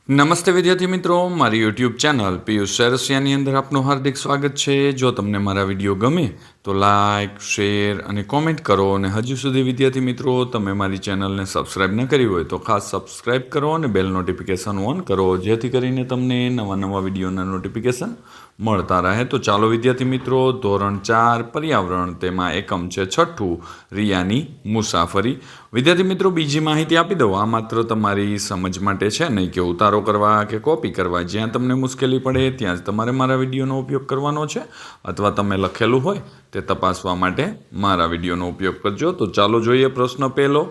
નમસ્તે વિદ્યાર્થી મિત્રો, મારી યુટ્યુબ ચેનલ પિયુષ સરસિયાની અંદર આપનું હાર્દિક સ્વાગત છે। જો તમને મારા વિડીયો ગમે તો લાઇક, શેર અને કોમેન્ટ કરો। અને હજુ સુધી વિદ્યાર્થી મિત્રો તમે મારી ચેનલને સબસ્ક્રાઈબ ન કરી હોય તો ખાસ સબસ્ક્રાઈબ કરો અને બેલ નોટિફિકેશન ઓન કરો, જેથી કરીને તમને નવા વિડીયોના નોટિફિકેશન મળતા રહે। તો ચાલો વિદ્યાર્થી મિત્રો, ધોરણ 4 પર્યાવરણ, તેમાં એકમ છે 6, રિયાની મુસાફરી। વિદ્યાર્થી મિત્રો, બીજી માહિતી આપી દઉં, આ માત્ર તમારી સમજ માટે છે, નહીં કે ઉતારો કરવા કે કોપી કરવા। જ્યાં તમને મુશ્કેલી પડે ત્યાં જ તમારે મારા વિડીયોનો ઉપયોગ કરવાનો છે, અથવા તમે લખેલું હોય તે તપાસવા માટે મારા વિડીયોનો ઉપયોગ કરજો। તો ચાલો જોઈએ પ્રશ્ન પહેલો,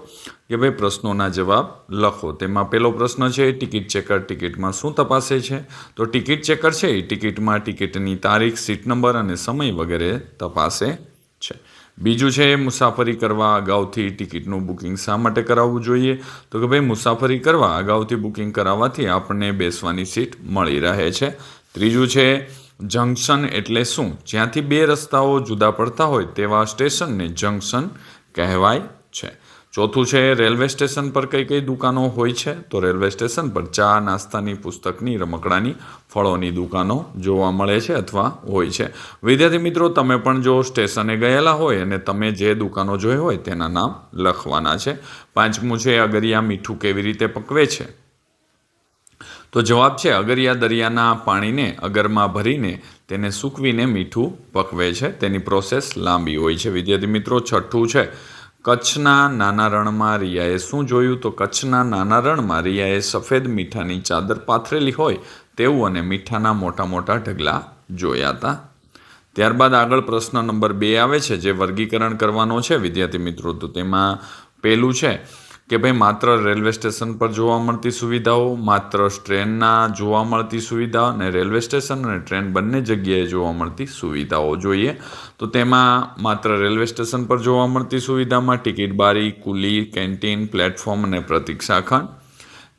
કે ભાઈ પ્રશ્નોના જવાબ લખો। તેમાં પહેલો પ્રશ્ન છે, ટિકિટ ચેકર ટિકિટમાં શું તપાસે છે? તો ટિકિટ ચેકર છે એ ટિકિટમાં ટિકિટની તારીખ, સીટ નંબર અને સમય વગેરે તપાસે છે। બીજું છે, મુસાફરી કરવા અગાઉથી ટિકિટનું બુકિંગ શા માટે કરાવવું જોઈએ? તો કે ભાઈ મુસાફરી કરવા અગાઉથી બુકિંગ કરાવવાથી આપણને બેસવાની સીટ મળી રહે છે। ત્રીજું છે, જંકશન એટલે શું? જ્યાંથી બે રસ્તાઓ જુદા પડતા હોય તેવા સ્ટેશનને જંકશન કહેવાય છે। ચોથું છે, રેલવે સ્ટેશન પર કઈ કઈ દુકાનો હોય છે? તો રેલવે સ્ટેશન પર ચા, નાસ્તાની, પુસ્તકની, રમકડાની, ફળોની દુકાનો જોવા મળે છે અથવા હોય છે। વિદ્યાર્થી મિત્રો, તમે પણ જો સ્ટેશને ગયેલા હોય અને તમે જે દુકાનો જોઈ હોય તેના નામ લખવાના છે। પાંચમું છે, અગરિયા મીઠું કેવી રીતે પકવે છે? તો જવાબ છે, અગરિયા દરિયાના પાણીને અગરમાં ભરીને તેને સૂકવીને મીઠું પકવે છે। તેની પ્રોસેસ લાંબી હોય છે। વિદ્યાર્થી મિત્રો, છઠ્ઠું છે, કચ્છના નાના રણમાં રિયાએ શું જોયું? તો કચ્છના નાના રણમાં રિયાએ સફેદ મીઠાની ચાદર પાથરેલી હોય તેવું અને મીઠાના મોટા મોટા ઢગલા જોયા હતા। ત્યારબાદ આગળ પ્રશ્ન નંબર 2 આવે છે, જે વર્ગીકરણ કરવાનો છે વિદ્યાર્થી મિત્રો। તો તેમાં પહેલું છે કે ભાઈ માત્ર રેલવે સ્ટેશન પર જોવા મળતી સુવિધાઓ, માત્ર ટ્રેનના જોવા મળતી સુવિધા, અને રેલવે સ્ટેશન અને ટ્રેન બંને જગ્યાએ જોવા મળતી સુવિધાઓ જોઈએ। તો તેમાં માત્ર રેલવે સ્ટેશન પર જોવા મળતી સુવિધામાં ટિકિટ બારી, કુલી, કેન્ટીન, પ્લેટફોર્મ અને પ્રતીક્ષા ખંડ।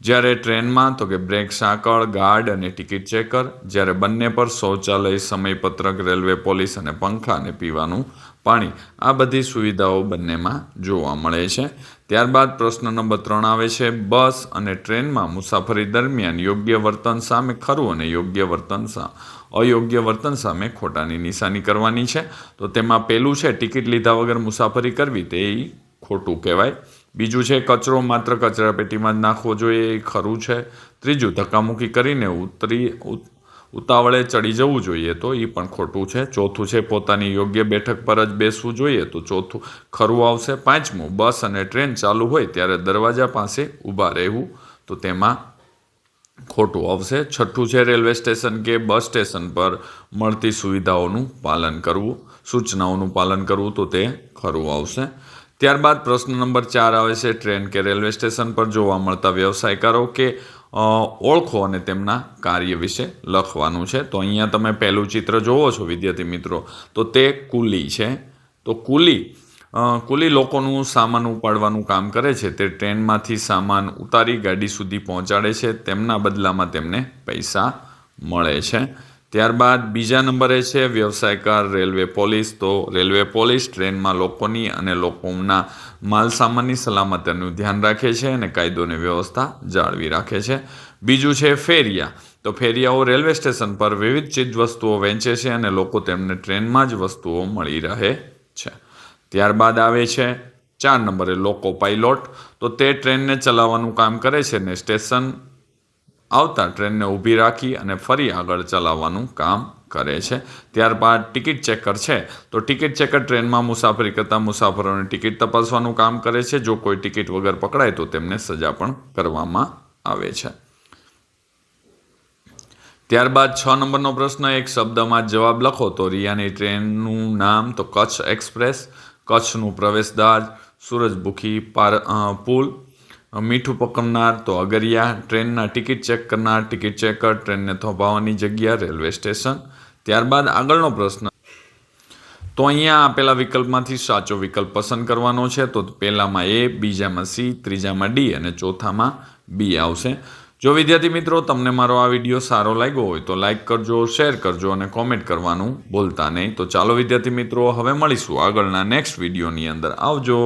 જ્યારે ટ્રેનમાં તો કે બ્રેક સાંકળ, ગાર્ડ અને ટિકિટ ચેકર। જ્યારે બંને પર શૌચાલય, સમયપત્રક, રેલવે પોલીસ અને પંખા અને પીવાનું પાણી, આ બધી સુવિધાઓ બંનેમાં જોવા મળે છે। ત્યારબાદ પ્રશ્ન નંબર 3 આવે છે, બસ અને ટ્રેનમાં મુસાફરી દરમિયાન યોગ્ય વર્તન સામે ખરું અને અયોગ્ય વર્તન સામે ખોટાની નિશાની કરવાની છે। તો તેમાં પહેલું છે, ટિકિટ લીધા વગર મુસાફરી કરવી, તે ખોટું કહેવાય। બીજું છે, કચરો માત્ર કચરાપેટીમાં જ નાખવો જોઈએ, એ ખરું છે। ત્રીજું, ધક્કામુક્કી કરીને ઉતાવળે ચડી જવું જોઈએ, તો એ પણ ખોટું છે। ચોથું છે, પોતાની યોગ્ય બેઠક પર જ બેસવું જોઈએ, તો ચોથું ખરું આવશે। પાંચમું, બસ અને ટ્રેન ચાલુ હોય ત્યારે દરવાજા પાસે ઊભા રહેવું, તો તેમાં ખોટું આવશે। છઠ્ઠું છે, રેલવે સ્ટેશન કે બસ સ્ટેશન પર મળતી સુવિધાઓનું પાલન કરવું, સૂચનાઓનું પાલન કરવું, તો તે ખરું આવશે। ત્યારબાદ પ્રશ્ન નંબર 4 આવે છે, ટ્રેન કે રેલવે સ્ટેશન પર જોવા મળતા વ્યવસાયકારો કે ઓળખો અને તેમના કાર્ય વિશે લખવાનું છે। તો અહીંયા તમે પહેલું ચિત્ર જોવો છો વિદ્યાર્થી મિત્રો, તો તે કુલી છે। તો કુલી લોકોનું સામાન ઉપાડવાનું કામ કરે છે। તે ટ્રેનમાંથી સામાન ઉતારી ગાડી સુધી પહોંચાડે છે, તેમના બદલામાં તેમને પૈસા મળે છે। ત્યારબાદ બીજા નંબરે છે, વ્યવસાયકાર રેલવે પોલીસ। તો રેલવે પોલીસ ટ્રેનમાં લોકોની અને લોકોના માલ સામાનની સલામતીનું ધ્યાન રાખે છે અને કાયદો અને વ્યવસ્થા જાળવી રાખે છે। બીજું છે, ફેરિયા। તો ફેરિયાઓ રેલવે સ્ટેશન પર વિવિધ ચીજવસ્તુઓ વેચે છે અને લોકો તેમને ટ્રેનમાં જ વસ્તુઓ મળી રહે છે। ત્યારબાદ આવે છે 4 નંબરે, લોકો પાયલોટ। તો તે ટ્રેનને ચલાવવાનું કામ કરે છે અને સ્ટેશન આવતા ટ્રેનને ઊભી રાખી અને ફરી આગળ ચલાવવાનું કામ કરે છે। ત્યારબાદ ટિકિટ ચેકર છે। તો ટિકિટ ચેકર ટ્રેનમાં મુસાફરી કરતા મુસાફરોની ટિકિટ તપાસવાનું કામ કરે છે। જો કોઈ ટિકિટ વગર પકડાય તો તેમને સજા પણ કરવામાં આવે છે। ત્યારબાદ 6 નંબરનો પ્રશ્ન, એક શબ્દમાં જવાબ લખો। તો રિયાની ટ્રેનનું નામ તો કચ્છ એક્સપ્રેસ, કચ્છનું પ્રવેશદ્વાર સૂરજમુખી પુલ, મીઠું પકવનાર તો અગરિયા, ટ્રેનના ટિકિટ ચેક કરનાર ટિકિટ ચેકર, ટ્રેનને થોભાવવાની જગ્યા રેલવે સ્ટેશન। ત્યારબાદ આગળનો પ્રશ્ન, તો અહીંયા આપેલા વિકલ્પમાંથી સાચો વિકલ્પ પસંદ કરવાનો છે। તો પહેલામાં A, બીજામાં C, ત્રીજામાં D અને ચોથામાં B આવશે। જો વિદ્યાર્થી મિત્રો તમને મારો આ વિડીયો સારો લાગ્યો હોય તો લાઇક કરજો, શેર કરજો અને કોમેન્ટ કરવાનું ભૂલતા નહીં। તો ચાલો વિદ્યાર્થી મિત્રો, હવે મળીશું આગળના નેક્સ્ટ વિડીયોની અંદર। આવજો।